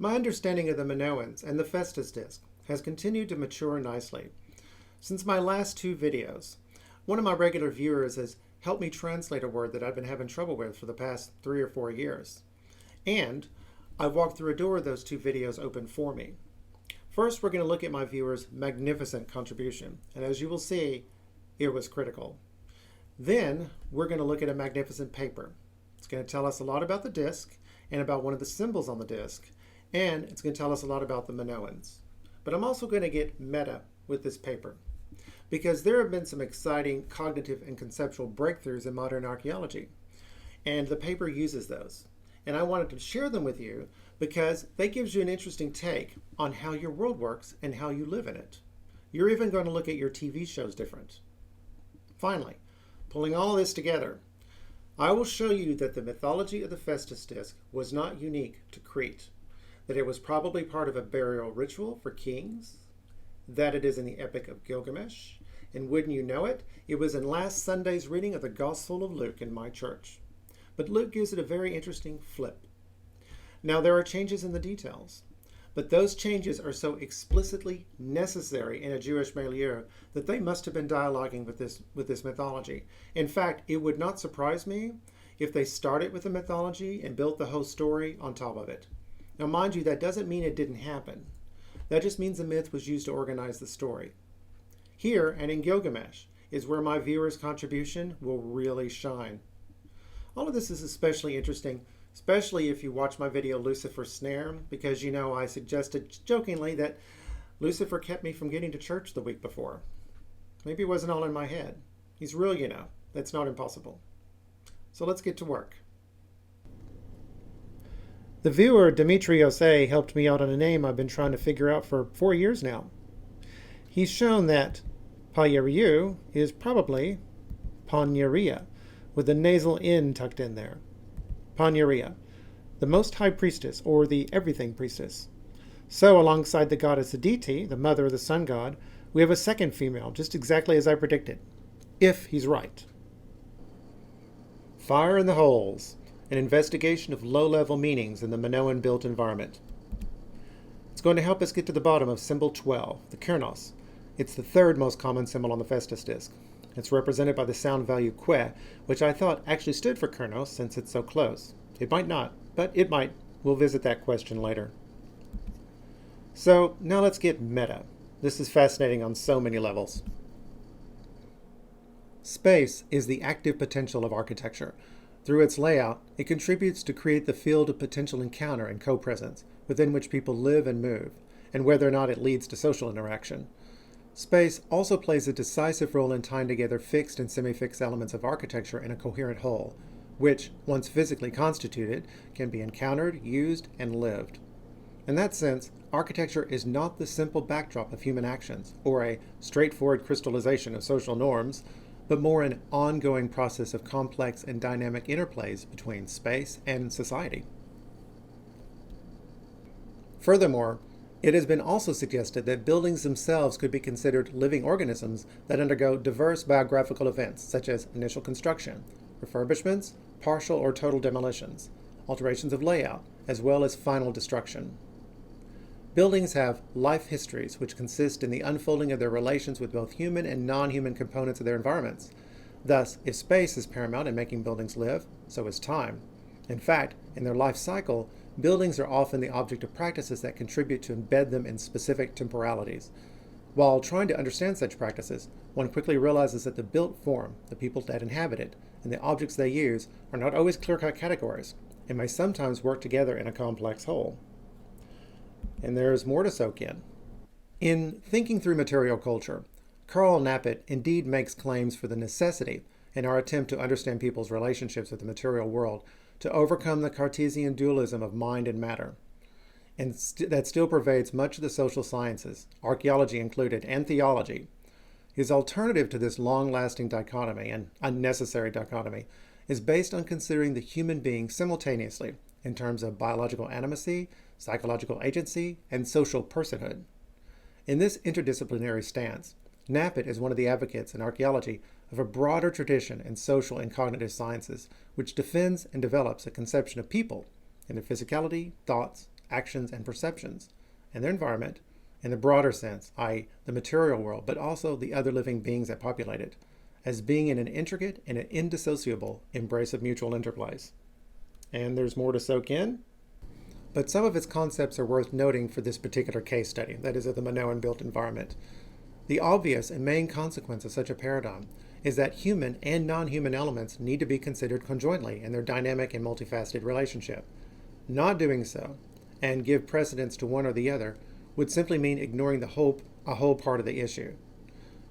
My understanding of the Minoans and the Phaistos Disc has continued to mature nicely. Since my last two videos, one of my regular viewers has helped me translate a word that I've been having trouble with for the past 3 or 4 years. And I've walked through a door those two videos opened for me. First, we're going to look at my viewer's magnificent contribution, and as you will see, it was critical. Then, we're going to look at a magnificent paper. It's going to tell us a lot about the disc and about one of the symbols on the disc, and it's going to tell us a lot about the Minoans. But I'm also going to get meta with this paper, because there have been some exciting cognitive and conceptual breakthroughs in modern archaeology, and the paper uses those. And I wanted to share them with you because they gives you an interesting take on how your world works and how you live in it. You're even going to look at your TV shows different. Finally, pulling all this together, I will show you that the mythology of the Phaistos Disc was not unique to Crete, that it was probably part of a burial ritual for kings, that it is in the Epic of Gilgamesh, and wouldn't you know it, it was in last Sunday's reading of the Gospel of Luke in my church. But Luke gives it a very interesting flip. Now there are changes in the details, but those changes are so explicitly necessary in a Jewish milieu that they must have been dialoguing with this mythology. In fact, it would not surprise me if they started with the mythology and built the whole story on top of it. Now mind you, that doesn't mean it didn't happen. That just means the myth was used to organize the story. Here, and in Gilgamesh, is where my viewer's contribution will really shine. All of this is especially interesting, especially if you watch my video Lucifer's Snare, because you know I suggested jokingly that Lucifer kept me from getting to church the week before. Maybe it wasn't all in my head. He's real, you know. That's not impossible. So let's get to work. The viewer Demetrios A helped me out on a name I've been trying to figure out for 4 years now. He's shown that Payeriu is probably Paneria, with the nasal N tucked in there. Paneria, the Most High Priestess, or the Everything Priestess. So, alongside the goddess Aditi, the mother of the sun god, we have a second female, just exactly as I predicted. If he's right. Fire in the Holes, an investigation of low-level meanings in the Minoan built environment. It's going to help us get to the bottom of symbol 12, the kernos. It's the third most common symbol on the Phaistos Disc. It's represented by the sound value que, which I thought actually stood for kernos since it's so close. It might not, but it might. We'll visit that question later. So now let's get meta. This is fascinating on so many levels. Space is the active potential of architecture. Through its layout, it contributes to create the field of potential encounter and co-presence within which people live and move, and whether or not it leads to social interaction. Space also plays a decisive role in tying together fixed and semi-fixed elements of architecture in a coherent whole, which, once physically constituted, can be encountered, used, and lived. In that sense, architecture is not the simple backdrop of human actions, or a straightforward crystallization of social norms, but more an ongoing process of complex and dynamic interplays between space and society. Furthermore, it has been also suggested that buildings themselves could be considered living organisms that undergo diverse biographical events, such as initial construction, refurbishments, partial or total demolitions, alterations of layout, as well as final destruction. Buildings have life histories which consist in the unfolding of their relations with both human and non-human components of their environments. Thus, if space is paramount in making buildings live, so is time. In fact, in their life cycle, buildings are often the object of practices that contribute to embed them in specific temporalities. While trying to understand such practices, one quickly realizes that the built form, the people that inhabit it, and the objects they use are not always clear-cut categories, and may sometimes work together in a complex whole. And there's more to soak in. In Thinking Through Material Culture, Karl Nappet indeed makes claims for the necessity, in our attempt to understand people's relationships with the material world, to overcome the Cartesian dualism of mind and matter. And that still pervades much of the social sciences, archaeology included, and theology. His alternative to this long-lasting dichotomy, and unnecessary dichotomy, is based on considering the human being simultaneously in terms of biological animacy, psychological agency, and social personhood. In this interdisciplinary stance, Nappet is one of the advocates in archaeology of a broader tradition in social and cognitive sciences, which defends and develops a conception of people in their physicality, thoughts, actions, and perceptions, and their environment, in the broader sense, i.e. the material world, but also the other living beings that populate it, as being in an intricate and an indissociable embrace of mutual interplays. And there's more to soak in, but some of its concepts are worth noting for this particular case study, that is of the Minoan built environment. The obvious and main consequence of such a paradigm is that human and non-human elements need to be considered conjointly in their dynamic and multifaceted relationship. Not doing so, and give precedence to one or the other, would simply mean ignoring a whole part of the issue.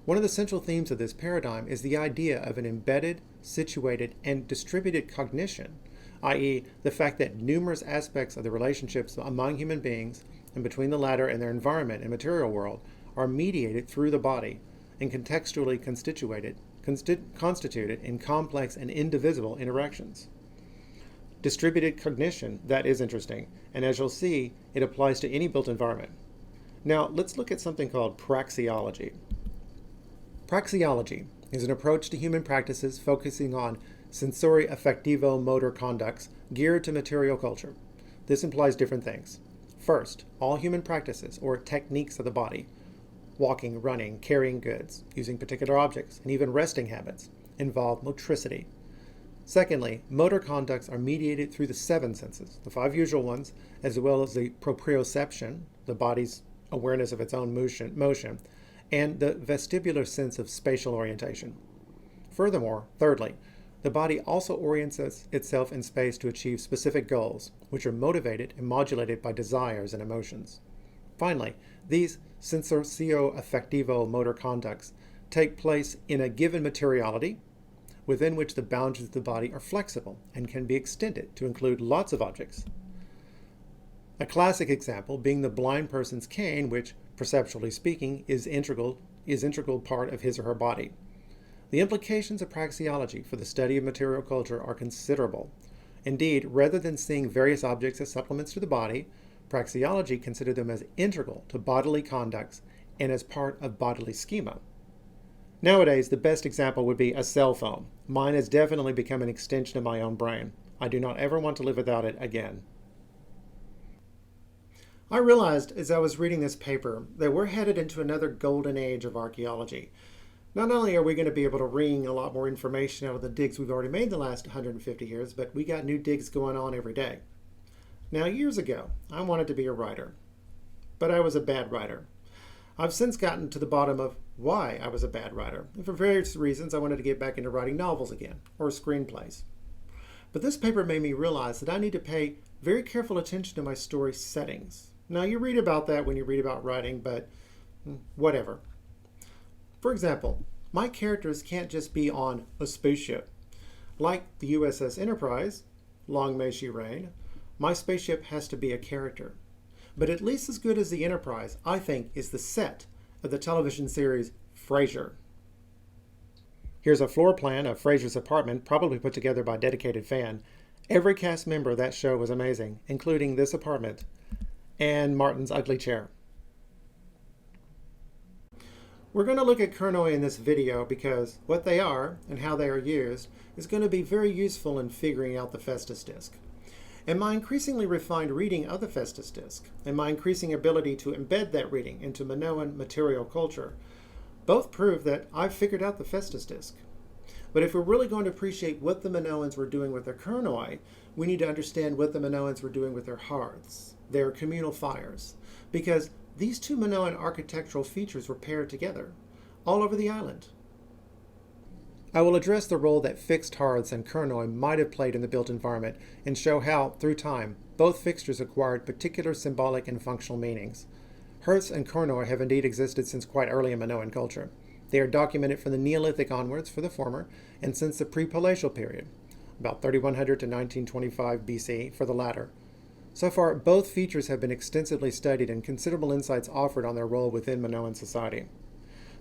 One of the central themes of this paradigm is the idea of an embedded, situated, and distributed cognition, i.e. the fact that numerous aspects of the relationships among human beings and between the latter and their environment and material world are mediated through the body and contextually constituted in complex and indivisible interactions. Distributed cognition, that is interesting, and as you'll see, it applies to any built environment. Now, let's look at something called praxeology. Praxeology is an approach to human practices focusing on sensori-affectivo-motor conducts geared to material culture. This implies different things. First, all human practices, or techniques of the body, walking, running, carrying goods, using particular objects, and even resting habits, involve motricity. Secondly, motor conducts are mediated through the 7 senses, the 5 usual ones, as well as the proprioception, the body's awareness of its own motion, and the vestibular sense of spatial orientation. Furthermore, thirdly, the body also orients itself in space to achieve specific goals, which are motivated and modulated by desires and emotions. Finally, these sensorio-affectivo motor conducts take place in a given materiality, within which the boundaries of the body are flexible and can be extended to include lots of objects. A classic example being the blind person's cane, which, perceptually speaking, is integral part of his or her body. The implications of praxeology for the study of material culture are considerable. Indeed, rather than seeing various objects as supplements to the body, praxeology considered them as integral to bodily conducts and as part of bodily schema. Nowadays, the best example would be a cell phone. Mine has definitely become an extension of my own brain. I do not ever want to live without it again. I realized as I was reading this paper that we're headed into another golden age of archaeology. Not only are we going to be able to wring a lot more information out of the digs we've already made the last 150 years, but we got new digs going on every day. Now, years ago, I wanted to be a writer, but I was a bad writer. I've since gotten to the bottom of why I was a bad writer, and for various reasons I wanted to get back into writing novels again, or screenplays. But this paper made me realize that I need to pay very careful attention to my story settings. Now, you read about that when you read about writing, but whatever. For example, my characters can't just be on a spaceship. Like the USS Enterprise, long may she reign, my spaceship has to be a character. But at least as good as the Enterprise, I think, is the set of the television series Frasier. Here's a floor plan of Frasier's apartment, probably put together by a dedicated fan. Every cast member of that show was amazing, including this apartment and Martin's ugly chair. We're going to look at kernoi in this video because what they are and how they are used is going to be very useful in figuring out the Phaistos Disc. And my increasingly refined reading of the Phaistos Disc and my increasing ability to embed that reading into Minoan material culture both prove that I've figured out the Phaistos Disc. But if we're really going to appreciate what the Minoans were doing with their kernoi, we need to understand what the Minoans were doing with their hearths, their communal fires, because these two Minoan architectural features were paired together all over the island. I will address the role that fixed hearths and kernoi might have played in the built environment and show how, through time, both fixtures acquired particular symbolic and functional meanings. Hearths and kernoi have indeed existed since quite early in Minoan culture. They are documented from the Neolithic onwards for the former, and since the pre-Palatial period, about 3100 to 1925 BC for the latter. So far, both features have been extensively studied and considerable insights offered on their role within Minoan society.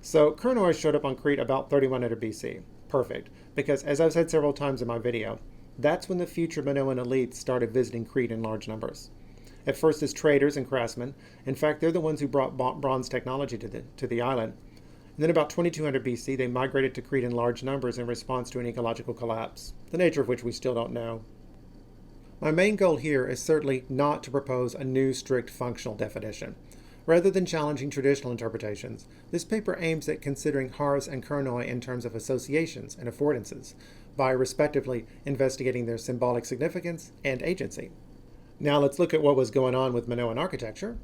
So, kernoi showed up on Crete about 3100 BC. Perfect, because as I've said several times in my video, that's when the future Minoan elites started visiting Crete in large numbers. At first as traders and craftsmen. In fact, they're the ones who brought bronze technology to the island. And then about 2200 BC, they migrated to Crete in large numbers in response to an ecological collapse, the nature of which we still don't know. My main goal here is certainly not to propose a new strict functional definition. Rather than challenging traditional interpretations, this paper aims at considering Hars and Kernoi in terms of associations and affordances, by respectively investigating their symbolic significance and agency. Now let's look at what was going on with Minoan architecture.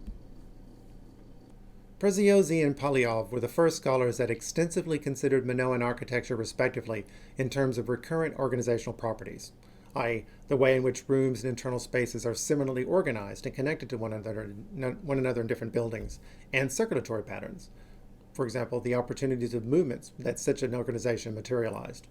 Phaistos and Polyov were the first scholars that extensively considered Minoan architecture respectively in terms of recurrent organizational properties, i.e., the way in which rooms and internal spaces are similarly organized and connected to one another in different buildings, and circulatory patterns. For example, the opportunities of movements that such an organization materialized.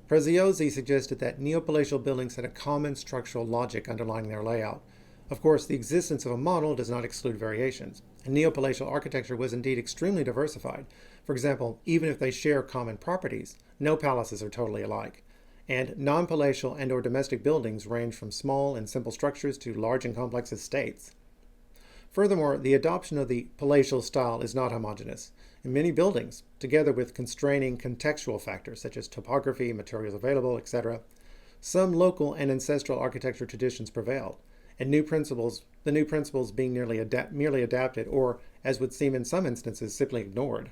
Phaistos suggested that neopalatial buildings had a common structural logic underlying their layout. Of course, the existence of a model does not exclude variations, and neopalatial architecture was indeed extremely diversified. For example, even if they share common properties, no palaces are totally alike. And non-palatial and or domestic buildings range from small and simple structures to large and complex estates. Furthermore, the adoption of the palatial style is not homogeneous. In many buildings, together with constraining contextual factors such as topography, materials available, etc., some local and ancestral architecture traditions prevailed, and the new principles being merely adapted or, as would seem in some instances, simply ignored.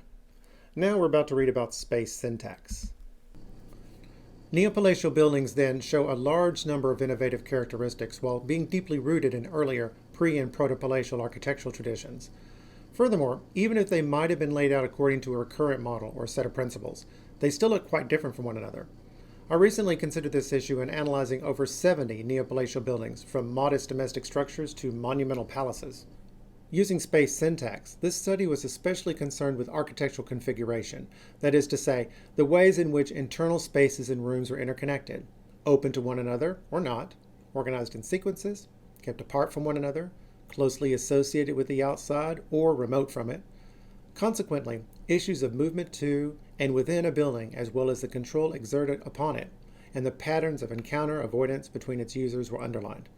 Now we're about to read about space syntax. Neopalatial buildings then show a large number of innovative characteristics while being deeply rooted in earlier pre- and proto-palatial architectural traditions. Furthermore, even if they might have been laid out according to a recurrent model or set of principles, they still look quite different from one another. I recently considered this issue in analyzing over 70 neopalatial buildings, from modest domestic structures to monumental palaces. Using space syntax, this study was especially concerned with architectural configuration, that is to say, the ways in which internal spaces and rooms are interconnected, open to one another or not, organized in sequences, kept apart from one another, closely associated with the outside or remote from it. Consequently, issues of movement to and within a building, as well as the control exerted upon it, and the patterns of encounter avoidance between its users were underlined.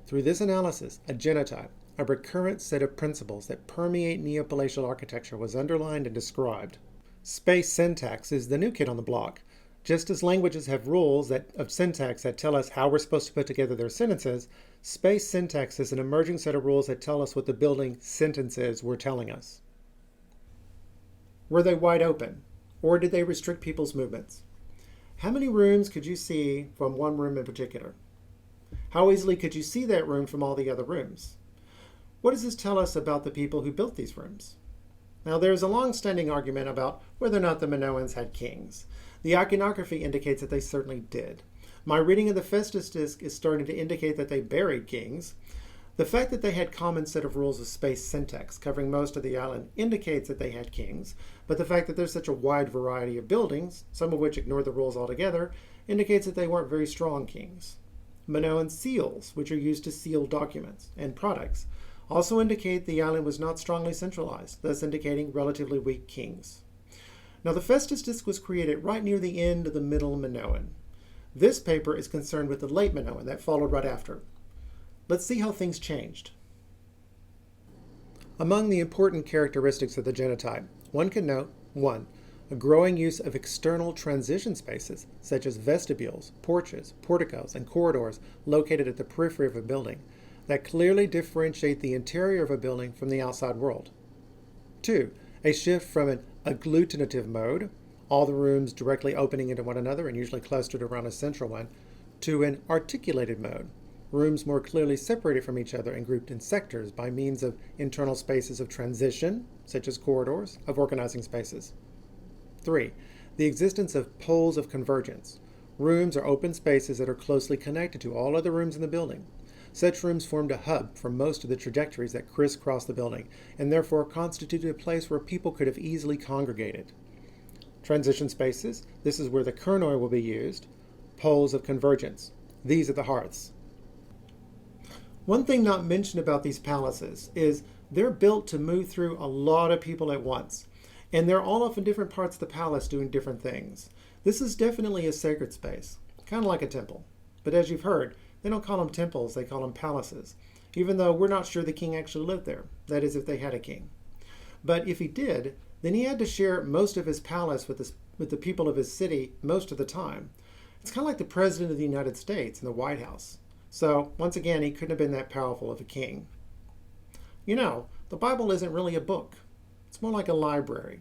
Through this analysis, a genotype, a recurrent set of principles that permeate neopalatial architecture, was underlined and described. Space syntax is the new kid on the block. Just as languages have rules of syntax that tell us how we're supposed to put together their sentences, space syntax is an emerging set of rules that tell us what the building sentences were telling us. Were they wide open, or did they restrict people's movements? How many rooms could you see from one room in particular? How easily could you see that room from all the other rooms? What does this tell us about the people who built these rooms? Now, there's a long-standing argument about whether or not the Minoans had kings. The iconography indicates that they certainly did. My reading of the Phaistos Disc is starting to indicate that they buried kings. The fact that they had common set of rules of space syntax covering most of the island indicates that they had kings, but the fact that there's such a wide variety of buildings, some of which ignore the rules altogether, indicates that they weren't very strong kings. Minoan seals, which are used to seal documents and products, also indicate the island was not strongly centralized, thus indicating relatively weak kings. Now, the Phaistos Disc was created right near the end of the Middle Minoan. This paper is concerned with the Late Minoan that followed right after. Let's see how things changed. Among the important characteristics of the genotype, one can note 1. A growing use of external transition spaces, such as vestibules, porches, porticos, and corridors located at the periphery of a building, that clearly differentiate the interior of a building from the outside world. 2. A shift from an agglutinative mode, all the rooms directly opening into one another and usually clustered around a central one, to an articulated mode, rooms more clearly separated from each other and grouped in sectors by means of internal spaces of transition, such as corridors, of organizing spaces. 3. The existence of poles of convergence. Rooms are open spaces that are closely connected to all other rooms in the building. Such rooms formed a hub for most of the trajectories that crisscross the building, and therefore constituted a place where people could have easily congregated. Transition spaces, this is where the kernoi will be used. Poles of convergence, these are the hearths. One thing not mentioned about these palaces is they're built to move through a lot of people at once, and they're all off in different parts of the palace doing different things. This is definitely a sacred space, kind of like a temple. But as you've heard, they don't call them temples, they call them palaces, even though we're not sure the king actually lived there, that is, if they had a king. But if he did, then he had to share most of his palace with the people of his city most of the time. It's kind of like the President of the United States in the White House. So, once again, he couldn't have been that powerful of a king. You know, the Bible isn't really a book. It's more like a library.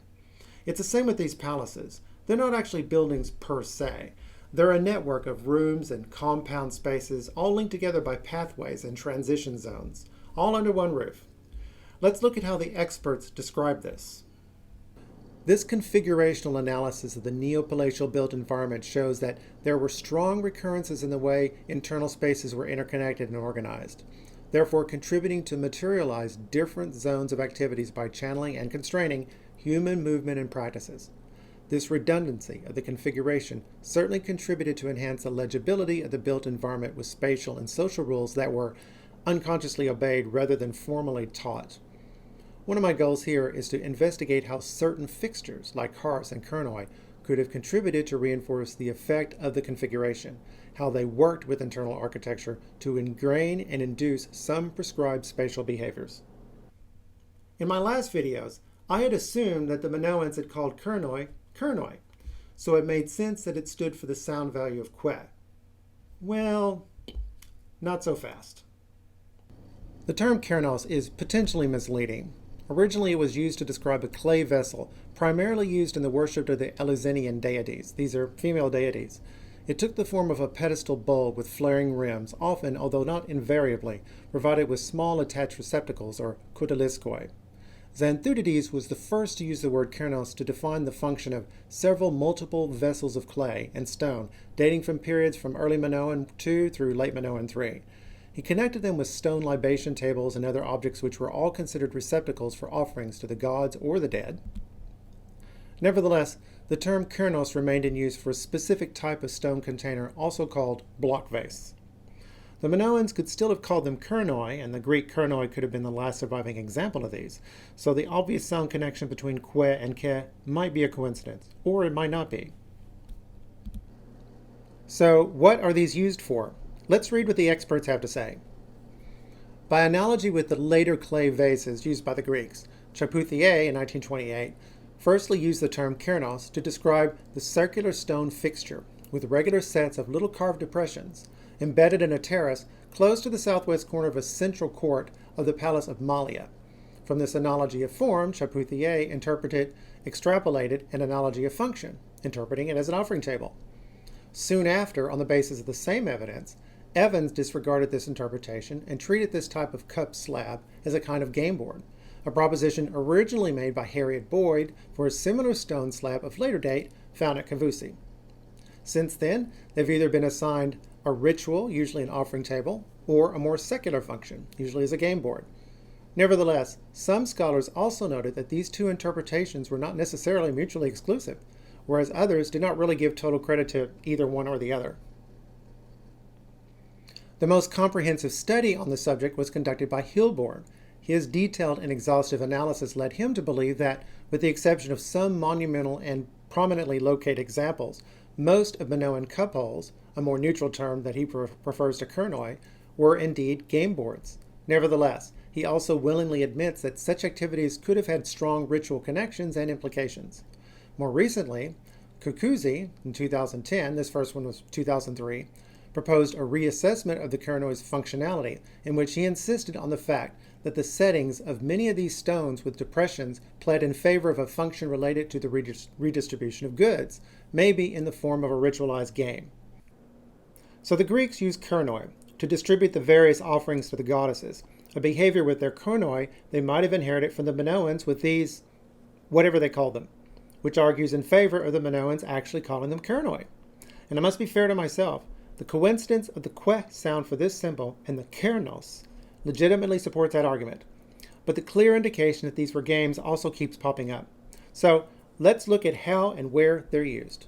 It's the same with these palaces. They're not actually buildings per se. They're a network of rooms and compound spaces, all linked together by pathways and transition zones, all under one roof. Let's look at how the experts describe this. This configurational analysis of the neo-palatial built environment shows that there were strong recurrences in the way internal spaces were interconnected and organized, therefore contributing to materialize different zones of activities by channeling and constraining human movement and practices. This redundancy of the configuration certainly contributed to enhance the legibility of the built environment with spatial and social rules that were unconsciously obeyed rather than formally taught. One of my goals here is to investigate how certain fixtures, like hearths and kernoi, could have contributed to reinforce the effect of the configuration, how they worked with internal architecture to ingrain and induce some prescribed spatial behaviors. In my last videos, I had assumed that the Minoans had called kernoi, kernoi, so it made sense that it stood for the sound value of que. Well, not so fast. The term kernos is potentially misleading. Originally, it was used to describe a clay vessel, primarily used in the worship of the Eleusinian deities. These are female deities. It took the form of a pedestal bowl with flaring rims, often, although not invariably, provided with small attached receptacles, or kutaliskoi. Xanthudides was the first to use the word kernos to define the function of several multiple vessels of clay and stone, dating from periods from early Minoan II through late Minoan III. He connected them with stone libation tables and other objects which were all considered receptacles for offerings to the gods or the dead. Nevertheless, the term kernos remained in use for a specific type of stone container, also called block vase. The Minoans could still have called them kernoi, and the Greek kernoi could have been the last surviving example of these, so the obvious sound connection between que and ke might be a coincidence, or it might not be. So, what are these used for? Let's read what the experts have to say. By analogy with the later clay vases used by the Greeks, Phaistos A in 1928 firstly used the term kernos to describe the circular stone fixture with regular sets of little carved depressions embedded in a terrace close to the southwest corner of a central court of the Palace of Malia. From this analogy of form, Phaistos A extrapolated an analogy of function, interpreting it as an offering table. Soon after, on the basis of the same evidence, Evans disregarded this interpretation and treated this type of cup slab as a kind of game board, a proposition originally made by Harriet Boyd for a similar stone slab of later date found at Kavusi. Since then, they've either been assigned a ritual, usually an offering table, or a more secular function, usually as a game board. Nevertheless, some scholars also noted that these two interpretations were not necessarily mutually exclusive, whereas others did not really give total credit to either one or the other. The most comprehensive study on the subject was conducted by Hilborn. His detailed and exhaustive analysis led him to believe that, with the exception of some monumental and prominently located examples, most of Minoan cup holes, a more neutral term that he prefers to kernoi, were indeed game boards. Nevertheless, he also willingly admits that such activities could have had strong ritual connections and implications. More recently, Kukuzi, in 2010, this first one was 2003, proposed a reassessment of the kernoi's functionality, in which he insisted on the fact that the settings of many of these stones with depressions pled in favor of a function related to the redistribution of goods, maybe in the form of a ritualized game. So the Greeks used kernoi to distribute the various offerings to the goddesses, a behavior with their kernoi they might have inherited from the Minoans with these, whatever they called them, which argues in favor of the Minoans actually calling them kernoi. And I must be fair to myself, the coincidence of the que sound for this symbol and the kernos legitimately supports that argument. But the clear indication that these were games also keeps popping up. So let's look at how and where they're used.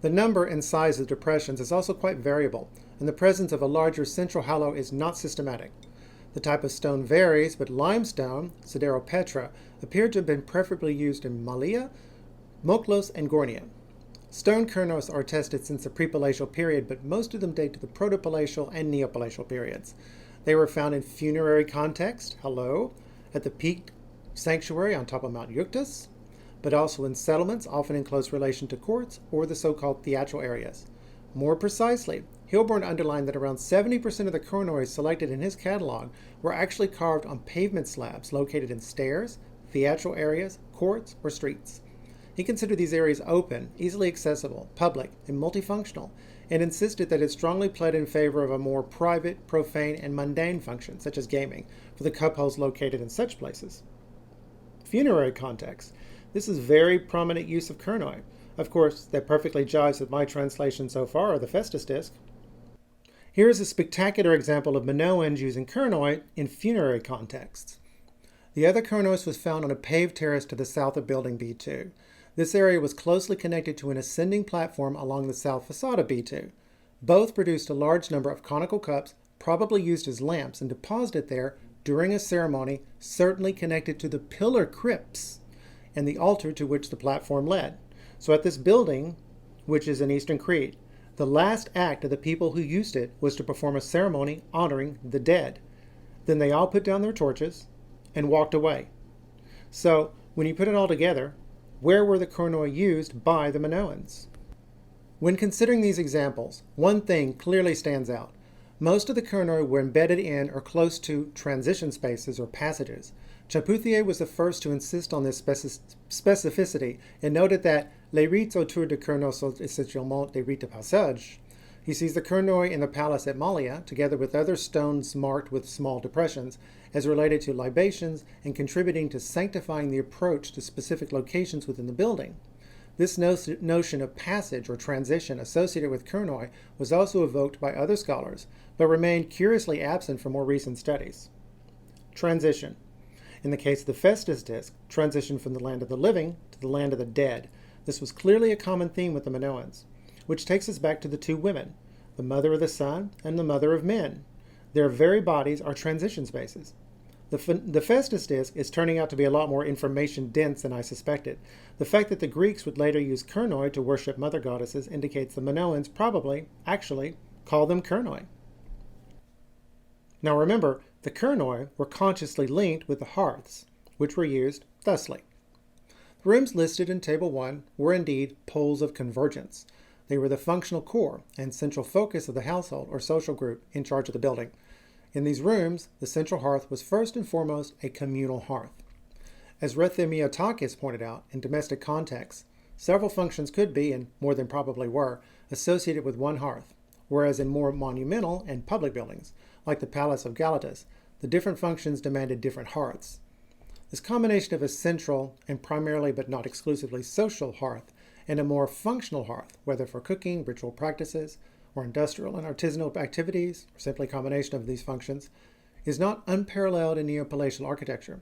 The number and size of depressions is also quite variable, and the presence of a larger central hollow is not systematic. The type of stone varies, but limestone, sideropetra, appeared to have been preferably used in Malia, Moklos, and Gornia. Stone kernos are tested since the pre-palatial period, but most of them date to the proto-palatial and neo-palatial periods. They were found in funerary context, at the peaked sanctuary on top of Mount Euctus, but also in settlements, often in close relation to courts or the so-called theatral areas. More precisely, Hilborn underlined that around 70% of the Kornoi selected in his catalog were actually carved on pavement slabs located in stairs, theatral areas, courts, or streets. He considered these areas open, easily accessible, public, and multifunctional, and insisted that it strongly pled in favor of a more private, profane, and mundane function, such as gaming, for the cup holes located in such places. Funerary context. This is very prominent use of Kornoi. Of course, that perfectly jives with my translation so far of the Phaistos Disc. Here is a spectacular example of Minoans using Kornoi in funerary contexts. The other Kornos was found on a paved terrace to the south of Building B2. This area was closely connected to an ascending platform along the south facade of B2. Both produced a large number of conical cups, probably used as lamps, and deposited there during a ceremony certainly connected to the pillar crypts and the altar to which the platform led. So at this building, which is in Eastern Crete, the last act of the people who used it was to perform a ceremony honoring the dead. Then they all put down their torches and walked away. So when you put it all together, where were the Kornoi used by the Minoans? When considering these examples, one thing clearly stands out. Most of the Kornoi were embedded in or close to transition spaces or passages. Chapouthier was the first to insist on this specificity and noted that les rites autour de Kornos sont essentiellement des rites de passage. He sees the Kornoi in the palace at Malia, together with other stones marked with small depressions, as related to libations and contributing to sanctifying the approach to specific locations within the building. This notion of passage or transition associated with Kornoi was also evoked by other scholars, but remained curiously absent from more recent studies. Transition. In the case of the Phaistos Disc, transition from the land of the living to the land of the dead. This was clearly a common theme with the Minoans, which takes us back to the two women, the mother of the sun and the mother of men. Their very bodies are transition spaces. The Phaistos Disc is turning out to be a lot more information-dense than I suspected. The fact that the Greeks would later use Kornoi to worship mother goddesses indicates the Minoans probably, actually, call them Kornoi. Now remember, the Kornoi were consciously linked with the hearths, which were used thusly. The rooms listed in Table 1 were indeed poles of convergence. They were the functional core and central focus of the household or social group in charge of the building. In these rooms, the central hearth was first and foremost a communal hearth. As Minotakis pointed out, in domestic contexts, several functions could be, and more than probably were, associated with one hearth, whereas in more monumental and public buildings, like the Palace of Galatas, the different functions demanded different hearths. This combination of a central and primarily but not exclusively social hearth and a more functional hearth, whether for cooking, ritual practices, or industrial and artisanal activities, or simply a combination of these functions, is not unparalleled in neo-palatial architecture.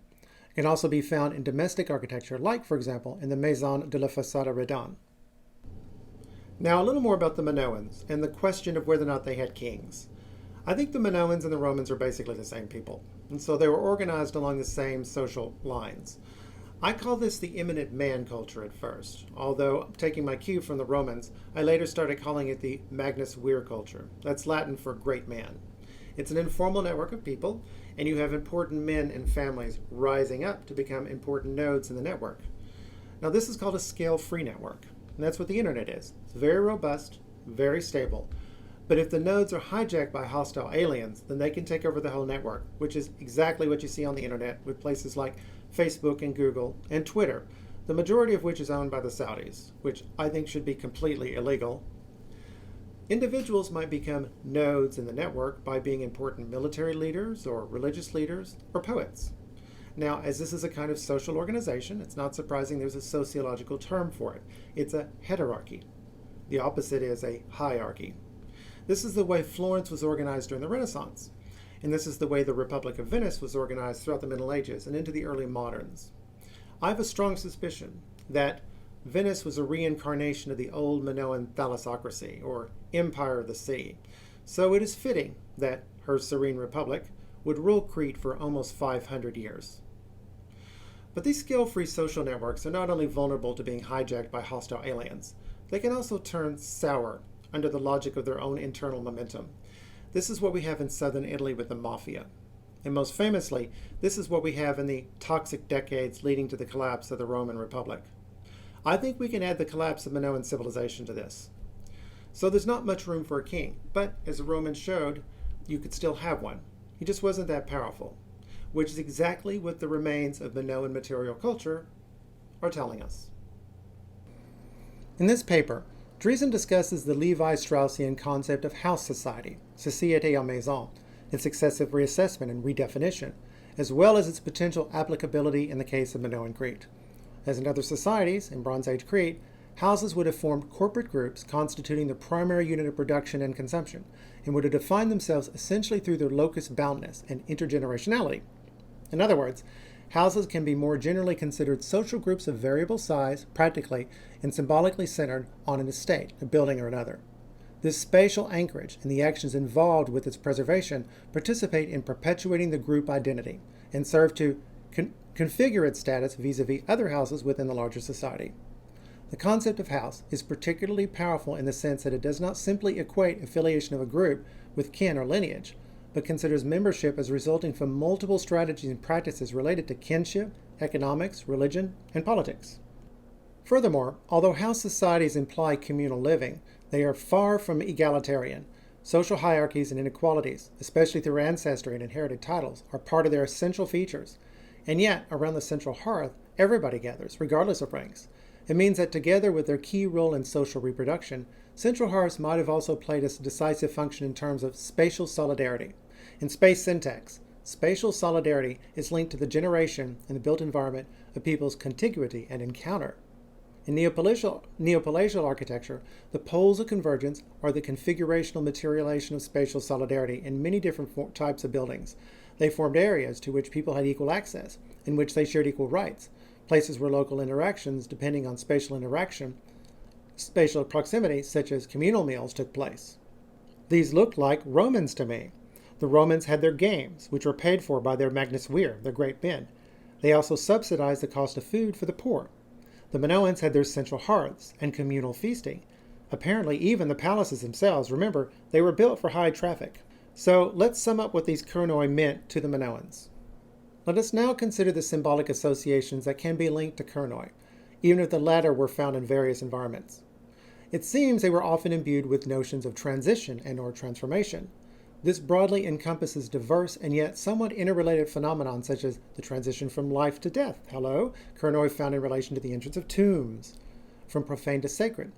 It can also be found in domestic architecture, like, for example, in the Maison de la Façade Redon. Now, a little more about the Minoans and the question of whether or not they had kings. I think the Minoans and the Romans are basically the same people, and so they were organized along the same social lines. I call this the eminent man culture at first, although taking my cue from the Romans, I later started calling it the Magnus Vir culture. That's Latin for great man. It's an informal network of people, and you have important men and families rising up to become important nodes in the network. Now this is called a scale-free network, and that's what the internet is. It's very robust, very stable. But if the nodes are hijacked by hostile aliens, then they can take over the whole network, which is exactly what you see on the internet with places like Facebook and Google and Twitter, the majority of which is owned by the Saudis, which I think should be completely illegal. Individuals might become nodes in the network by being important military leaders or religious leaders or poets. Now, as this is a kind of social organization, it's not surprising there's a sociological term for it. It's a heterarchy. The opposite is a hierarchy. This is the way Florence was organized during the Renaissance, and this is the way the Republic of Venice was organized throughout the Middle Ages and into the early moderns. I have a strong suspicion that Venice was a reincarnation of the old Minoan thalassocracy, or Empire of the Sea, so it is fitting that her serene republic would rule Crete for almost 500 years. But these skill-free social networks are not only vulnerable to being hijacked by hostile aliens, they can also turn sour under the logic of their own internal momentum. This is what we have in southern Italy with the mafia. And most famously, this is what we have in the toxic decades leading to the collapse of the Roman Republic. I think we can add the collapse of Minoan civilization to this. So there's not much room for a king, but as the Romans showed, you could still have one. He just wasn't that powerful, which is exactly what the remains of Minoan material culture are telling us. In this paper, Driesen discusses the Levi-Straussian concept of house society, société en maison, its excessive reassessment and redefinition, as well as its potential applicability in the case of Minoan Crete. As in other societies, in Bronze Age Crete, houses would have formed corporate groups constituting the primary unit of production and consumption, and would have defined themselves essentially through their locus boundness and intergenerationality. In other words, houses can be more generally considered social groups of variable size, practically and symbolically centered on an estate, a building or another. This spatial anchorage and the actions involved with its preservation participate in perpetuating the group identity and serve to configure its status vis-a-vis other houses within the larger society. The concept of house is particularly powerful in the sense that it does not simply equate affiliation of a group with kin or lineage, but considers membership as resulting from multiple strategies and practices related to kinship, economics, religion, and politics. Furthermore, although house societies imply communal living, they are far from egalitarian. Social hierarchies and inequalities, especially through ancestry and inherited titles, are part of their essential features. And yet, around the central hearth, everybody gathers, regardless of ranks. It means that together with their key role in social reproduction, central hearths might have also played a decisive function in terms of spatial solidarity. In space syntax, spatial solidarity is linked to the generation and the built environment of people's contiguity and encounter. In Neopalatial architecture, the poles of convergence are the configurational materialization of spatial solidarity in many different types of buildings. They formed areas to which people had equal access, in which they shared equal rights, places where local interactions, depending on spatial proximity, such as communal meals, took place. These looked like Romans to me. The Romans had their games, which were paid for by their Magnus Weir, their great men. They also subsidized the cost of food for the poor. The Minoans had their central hearths and communal feasting. Apparently, even the palaces themselves, remember, they were built for high traffic. So let's sum up what these Kernoi meant to the Minoans. Let us now consider the symbolic associations that can be linked to Kernoi, even if the latter were found in various environments. It seems they were often imbued with notions of transition and/or transformation. This broadly encompasses diverse and yet somewhat interrelated phenomena such as the transition from life to death. Hello, Kernoi found in relation to the entrance of tombs. From profane to sacred,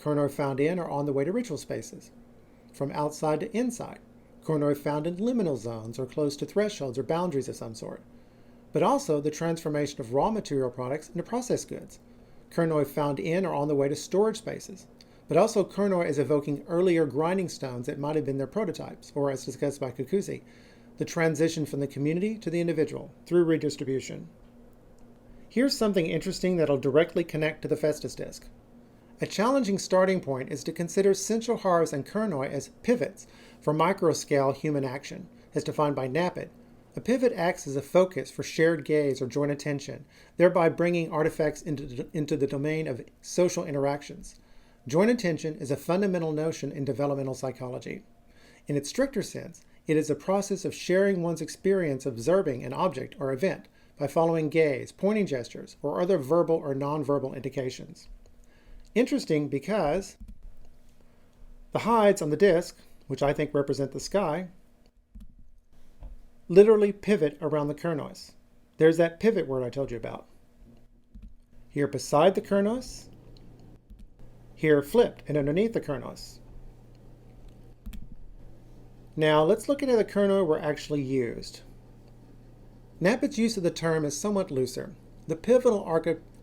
Kernoi found in or on the way to ritual spaces. From outside to inside, Kernoi found in liminal zones or close to thresholds or boundaries of some sort. But also the transformation of raw material products into processed goods. Kernoi found in or on the way to storage spaces. But also Kernoi is evoking earlier grinding stones that might have been their prototypes, or as discussed by Kukuzi, the transition from the community to the individual through redistribution. Here's something interesting that'll directly connect to the Phaistos Disc. A challenging starting point is to consider central hearths and Kernoi as pivots for microscale human action, as defined by Nappet. A pivot acts as a focus for shared gaze or joint attention, thereby bringing artifacts into the domain of social interactions. Joint attention is a fundamental notion in developmental psychology. In its stricter sense, it is a process of sharing one's experience observing an object or event by following gaze, pointing gestures, or other verbal or nonverbal indications. Interesting because the hides on the disc, which I think represent the sky, literally pivot around the Kernos. There's that pivot word I told you about. Here beside the Kernos, here flipped and underneath the Kernos. Now let's look at how the Kernoi were actually used. Nappet's use of the term is somewhat looser. The pivotal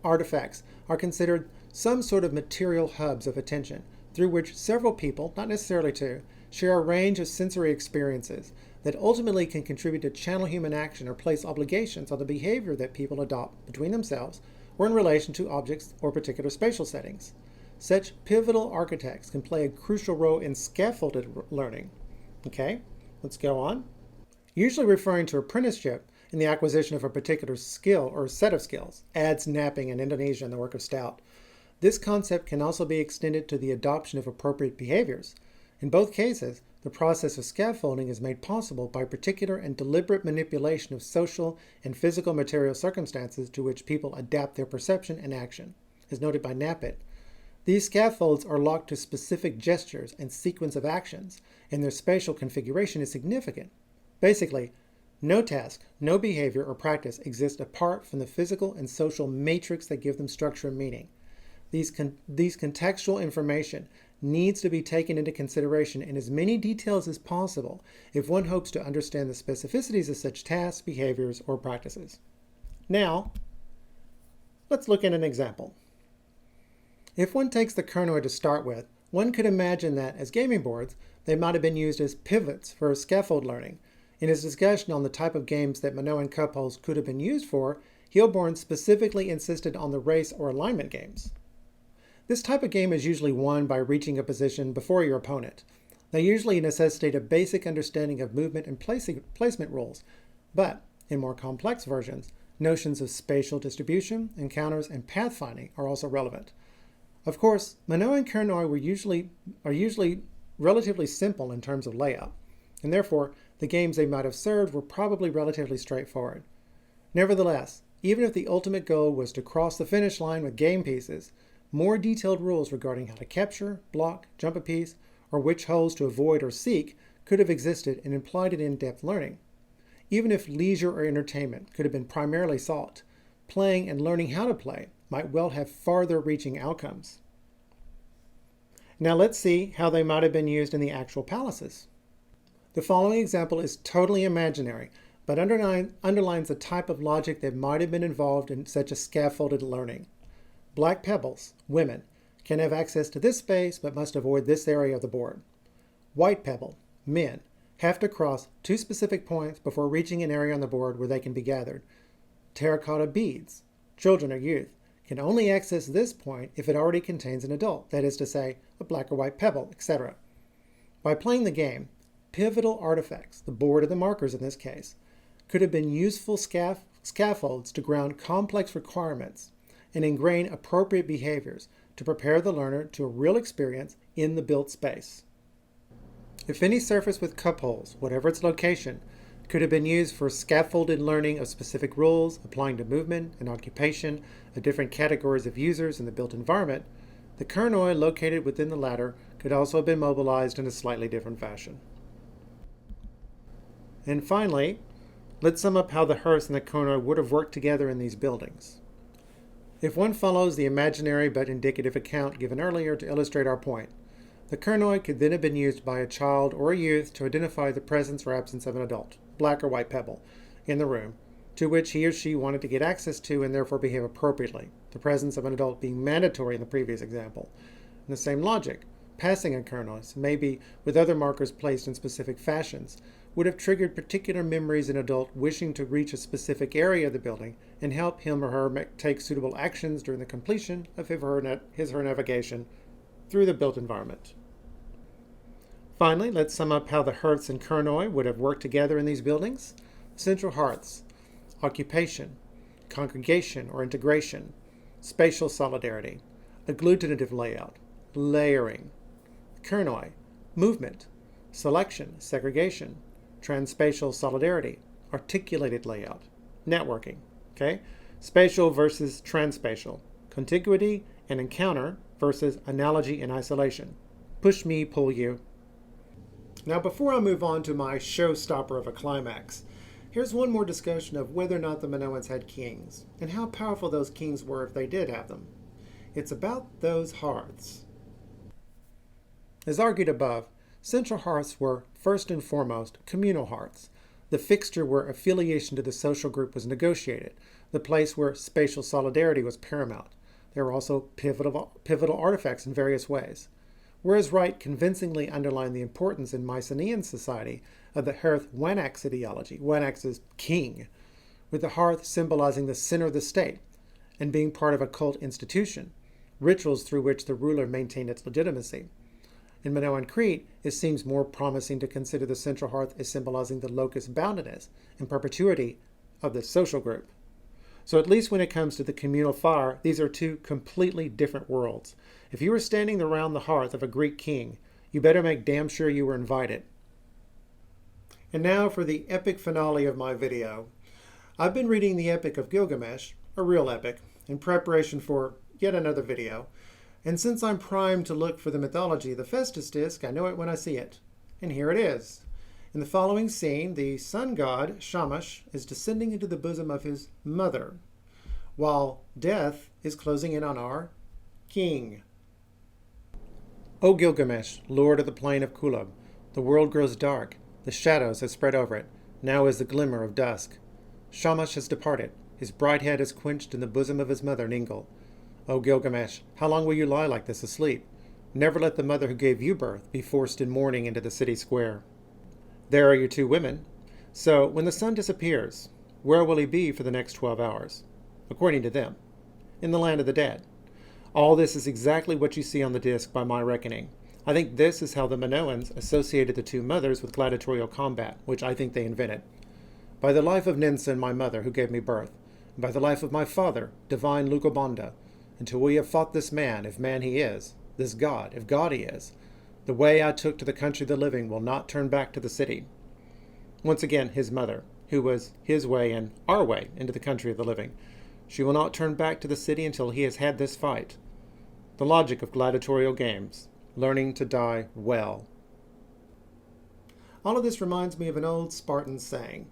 artifacts are considered some sort of material hubs of attention through which several people, not necessarily two, share a range of sensory experiences that ultimately can contribute to channel human action or place obligations on the behavior that people adopt between themselves or in relation to objects or particular spatial settings. Such pivotal architects can play a crucial role in scaffolded learning. Okay, let's go on. Usually referring to apprenticeship in the acquisition of a particular skill or set of skills, adze napping in Indonesia and the work of Stout. This concept can also be extended to the adoption of appropriate behaviors. In both cases, the process of scaffolding is made possible by particular and deliberate manipulation of social and physical material circumstances to which people adapt their perception and action. As noted by Nappet, These scaffolds are locked to specific gestures and sequence of actions, and their spatial configuration is significant. Basically, no task, no behavior or practice exists apart from the physical and social matrix that give them structure and meaning. These contextual information needs to be taken into consideration in as many details as possible if one hopes to understand the specificities of such tasks, behaviors, or practices. Now, let's look at an example. If one takes the Kernoid to start with, one could imagine that, as gaming boards, they might have been used as pivots for scaffold learning. In his discussion on the type of games that Minoan cup holes could have been used for, Hilborn specifically insisted on the race or alignment games. This type of game is usually won by reaching a position before your opponent. They usually necessitate a basic understanding of movement and placement rules, but in more complex versions, notions of spatial distribution, encounters, and pathfinding are also relevant. Of course, Minoan Kernoid are usually relatively simple in terms of layout, and therefore the games they might have served were probably relatively straightforward. Nevertheless, even if the ultimate goal was to cross the finish line with game pieces, more detailed rules regarding how to capture, block, jump a piece, or which holes to avoid or seek could have existed and implied an in-depth learning. Even if leisure or entertainment could have been primarily sought, playing and learning how to play might well have farther-reaching outcomes. Now let's see how they might have been used in the actual palaces. The following example is totally imaginary, but underlines the type of logic that might have been involved in such a scaffolded learning. Black pebbles, women, can have access to this space but must avoid this area of the board. White pebble, men, have to cross two specific points before reaching an area on the board where they can be gathered. Terracotta beads, children or youth, can only access this point if it already contains an adult, that is to say, a black or white pebble, etc. By playing the game, pivotal artifacts, the board or the markers in this case, could have been useful scaffolds to ground complex requirements and ingrain appropriate behaviors to prepare the learner to a real experience in the built space. If any surface with cup holes, whatever its location, could have been used for scaffolded learning of specific rules applying to movement and occupation of different categories of users in the built environment, the Kernoid located within the latter could also have been mobilized in a slightly different fashion. And finally, let's sum up how the hearths and the Kernoid would have worked together in these buildings. If one follows the imaginary but indicative account given earlier to illustrate our point, the Kernoid could then have been used by a child or a youth to identify the presence or absence of an adult, black or white pebble, in the room, to which he or she wanted to get access to and therefore behave appropriately, the presence of an adult being mandatory in the previous example. In the same logic, passing a Kernoid, maybe with other markers placed in specific fashions, would have triggered particular memories in an adult wishing to reach a specific area of the building and help him or her take suitable actions during the completion of his or her navigation through the built environment. Finally, let's sum up how the hearths and Kernoid would have worked together in these buildings. Central hearths, occupation, congregation or integration, spatial solidarity, agglutinative layout, layering. Kernoid, movement, selection, segregation, transspatial solidarity, articulated layout, networking. Okay? Spatial versus transspatial, contiguity and encounter versus analogy and isolation. Push me, pull you. Now, before I move on to my showstopper of a climax, here's one more discussion of whether or not the Minoans had kings, and how powerful those kings were if they did have them. It's about those hearths. As argued above, central hearths were, first and foremost, communal hearths, the fixture where affiliation to the social group was negotiated, the place where spatial solidarity was paramount. There were also pivotal artifacts in various ways. Whereas Wright convincingly underlined the importance in Mycenaean society of the hearth Wanax ideology, Wanax is king, with the hearth symbolizing the center of the state and being part of a cult institution, rituals through which the ruler maintained its legitimacy. In Minoan Crete, it seems more promising to consider the central hearth as symbolizing the locus boundedness and perpetuity of the social group. So at least when it comes to the communal fire, these are two completely different worlds. If you were standing around the hearth of a Greek king, you better make damn sure you were invited. And now for the epic finale of my video. I've been reading the Epic of Gilgamesh, a real epic, in preparation for yet another video. And since I'm primed to look for the mythology of the Phaistos Disc, I know it when I see it. And here it is. In the following scene, the sun god, Shamash, is descending into the bosom of his mother, while death is closing in on our king. O Gilgamesh, lord of the plain of Kulab, the world grows dark. The shadows have spread over it. Now is the glimmer of dusk. Shamash has departed. His bright head is quenched in the bosom of his mother, Ningal. O Gilgamesh, how long will you lie like this asleep? Never let the mother who gave you birth be forced in mourning into the city square. There are your two women. So, when the sun disappears, where will he be for the next 12 hours? According to them, in the land of the dead. All this is exactly what you see on the disc by my reckoning. I think this is how the Minoans associated the two mothers with gladiatorial combat, which I think they invented. By the life of Ninsen, my mother, who gave me birth, and by the life of my father, divine Lukabanda, until we have fought this man, if man he is, this god, if god he is, the way I took to the country of the living will not turn back to the city. Once again, his mother, who was his way and our way into the country of the living. She will not turn back to the city until he has had this fight. The logic of gladiatorial games, learning to die well. All of this reminds me of an old Spartan saying.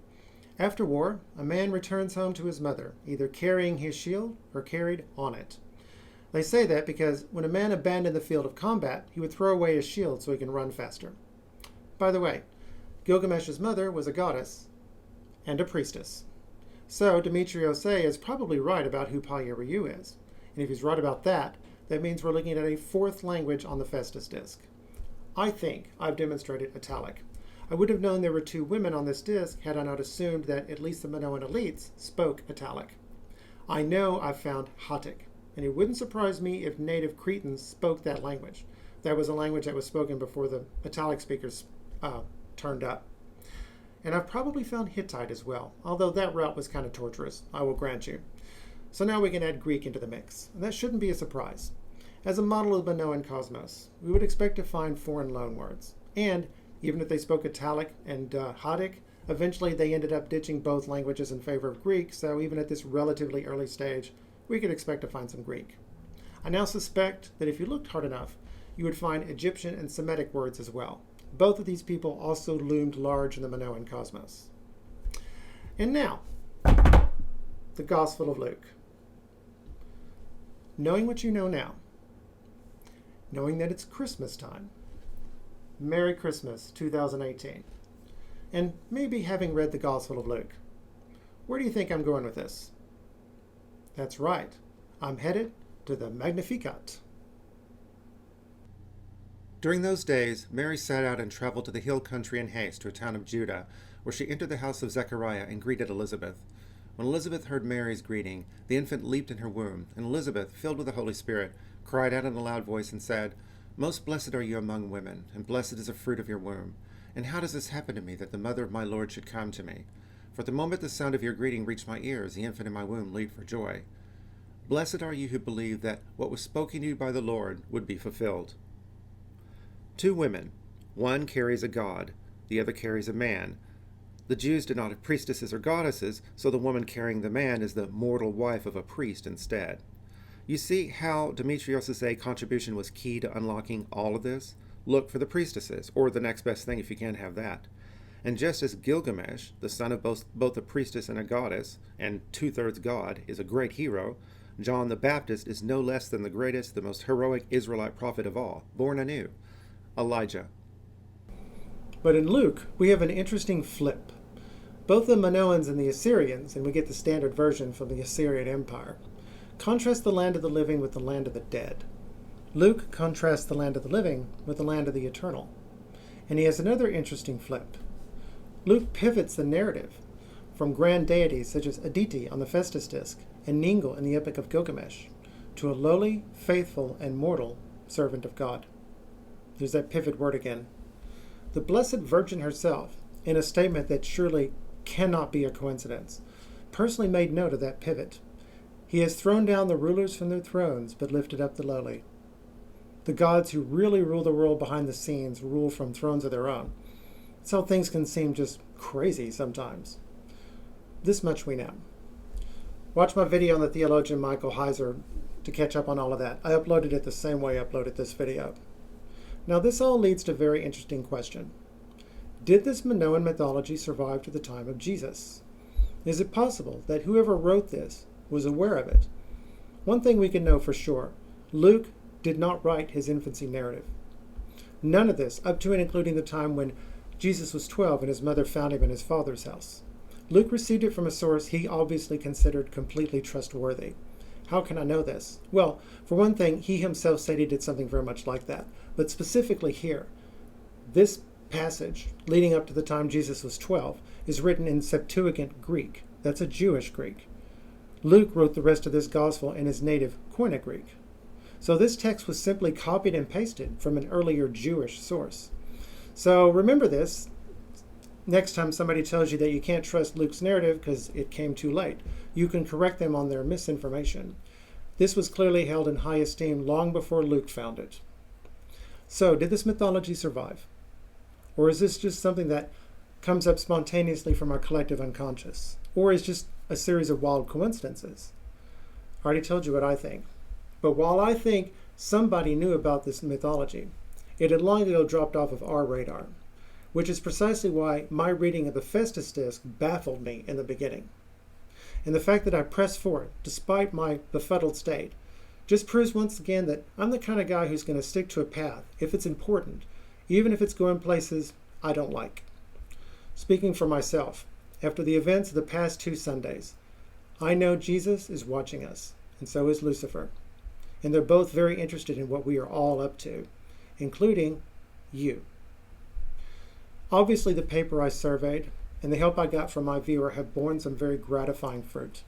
After war, a man returns home to his mother, either carrying his shield or carried on it. They say that because when a man abandoned the field of combat, he would throw away his shield so he can run faster. By the way, Gilgamesh's mother was a goddess and a priestess. So Demetrios A is probably right about who Paya-Ryu is. And if he's right about that, that means we're looking at a fourth language on the Phaistos Disc. I think I've demonstrated Italic. I would have known there were two women on this disc had I not assumed that at least the Minoan elites spoke Italic. I know I've found Hattic, and it wouldn't surprise me if native Cretans spoke that language. That was a language that was spoken before the Italic speakers turned up. And I've probably found Hittite as well, although that route was kind of torturous, I will grant you. So now we can add Greek into the mix, and that shouldn't be a surprise. As a model of the Minoan cosmos, we would expect to find foreign loanwords, and even if they spoke Italic and Hattic, eventually they ended up ditching both languages in favor of Greek, so even at this relatively early stage, we could expect to find some Greek. I now suspect that if you looked hard enough, you would find Egyptian and Semitic words as well. Both of these people also loomed large in the Minoan cosmos. And now, the Gospel of Luke. Knowing what you know now, knowing that it's Christmas time, Merry Christmas 2018, and maybe having read the Gospel of Luke, where do you think I'm going with this? That's right, I'm headed to the Magnificat. During those days, Mary set out and traveled to the hill country in haste to a town of Judah, where she entered the house of Zechariah and greeted Elizabeth. When Elizabeth heard Mary's greeting, the infant leaped in her womb, and Elizabeth, filled with the Holy Spirit, cried out in a loud voice and said, "Most blessed are you among women, and blessed is the fruit of your womb. And how does this happen to me, that the mother of my Lord should come to me? For at the moment the sound of your greeting reached my ears, the infant in my womb leaped for joy. Blessed are you who believe that what was spoken to you by the Lord would be fulfilled." Two women. One carries a god, the other carries a man. The Jews did not have priestesses or goddesses, so the woman carrying the man is the mortal wife of a priest instead. You see how Demetrios A's contribution was key to unlocking all of this? Look for the priestesses, or the next best thing if you can't have that. And just as Gilgamesh, the son of both a priestess and a goddess, and two-thirds god, is a great hero, John the Baptist is no less than the greatest, the most heroic Israelite prophet of all, born anew, Elijah. But in Luke, we have an interesting flip. Both the Minoans and the Assyrians, and we get the standard version from the Assyrian Empire, contrast the land of the living with the land of the dead. Luke contrasts the land of the living with the land of the eternal. And he has another interesting flip. Luke pivots the narrative from grand deities such as Aditi on the Phaistos Disc and Ningal in the Epic of Gilgamesh to a lowly, faithful, and mortal servant of God. There's that pivot word again. The Blessed Virgin herself, in a statement that surely cannot be a coincidence, personally made note of that pivot. He has thrown down the rulers from their thrones, but lifted up the lowly. The gods who really rule the world behind the scenes rule from thrones of their own. That's how things can seem just crazy sometimes. This much we know. Watch my video on the theologian Michael Heiser to catch up on all of that. I uploaded it the same way I uploaded this video. Now this all leads to a very interesting question. Did this Minoan mythology survive to the time of Jesus? Is it possible that whoever wrote this was aware of it? One thing we can know for sure, Luke did not write his infancy narrative. None of this, up to and including the time when Jesus was 12 and his mother found him in his father's house. Luke received it from a source he obviously considered completely trustworthy. How can I know this? Well, for one thing, he himself said he did something very much like that. But specifically here, this passage leading up to the time Jesus was 12 is written in Septuagint Greek. That's a Jewish Greek. Luke wrote the rest of this gospel in his native Koine Greek. So this text was simply copied and pasted from an earlier Jewish source. So remember this next time somebody tells you that you can't trust Luke's narrative because it came too late. You can correct them on their misinformation. This was clearly held in high esteem long before Luke found it. So, did this mythology survive? Or is this just something that comes up spontaneously from our collective unconscious? Or is just a series of wild coincidences? I already told you what I think. But while I think somebody knew about this mythology, it had long ago dropped off of our radar, which is precisely why my reading of the Phaistos Disc baffled me in the beginning. And the fact that I pressed forward, despite my befuddled state, just proves once again that I'm the kind of guy who's going to stick to a path if it's important, even if it's going places I don't like. Speaking for myself, after the events of the past 2 Sundays, I know Jesus is watching us, and so is Lucifer. And they're both very interested in what we are all up to, including you. Obviously, the paper I surveyed and the help I got from my viewer have borne some very gratifying fruit.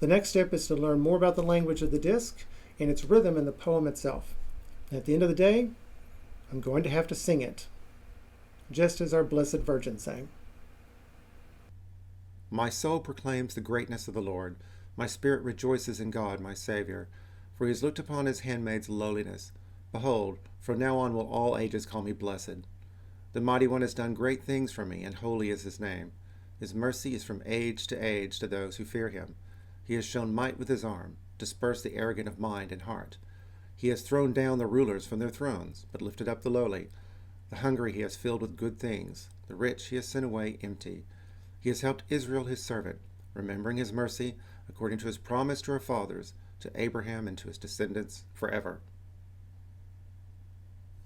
The next step is to learn more about the language of the disc and its rhythm in the poem itself. And at the end of the day, I'm going to have to sing it, just as our Blessed Virgin sang. My soul proclaims the greatness of the Lord. My spirit rejoices in God, my Savior, for he has looked upon his handmaid's lowliness. Behold, from now on will all ages call me blessed. The Mighty One has done great things for me, and holy is his name. His mercy is from age to those who fear him. He has shown might with his arm, dispersed the arrogant of mind and heart. He has thrown down the rulers from their thrones, but lifted up the lowly. The hungry he has filled with good things, the rich he has sent away empty. He has helped Israel his servant, remembering his mercy, according to his promise to our fathers, to Abraham and to his descendants forever.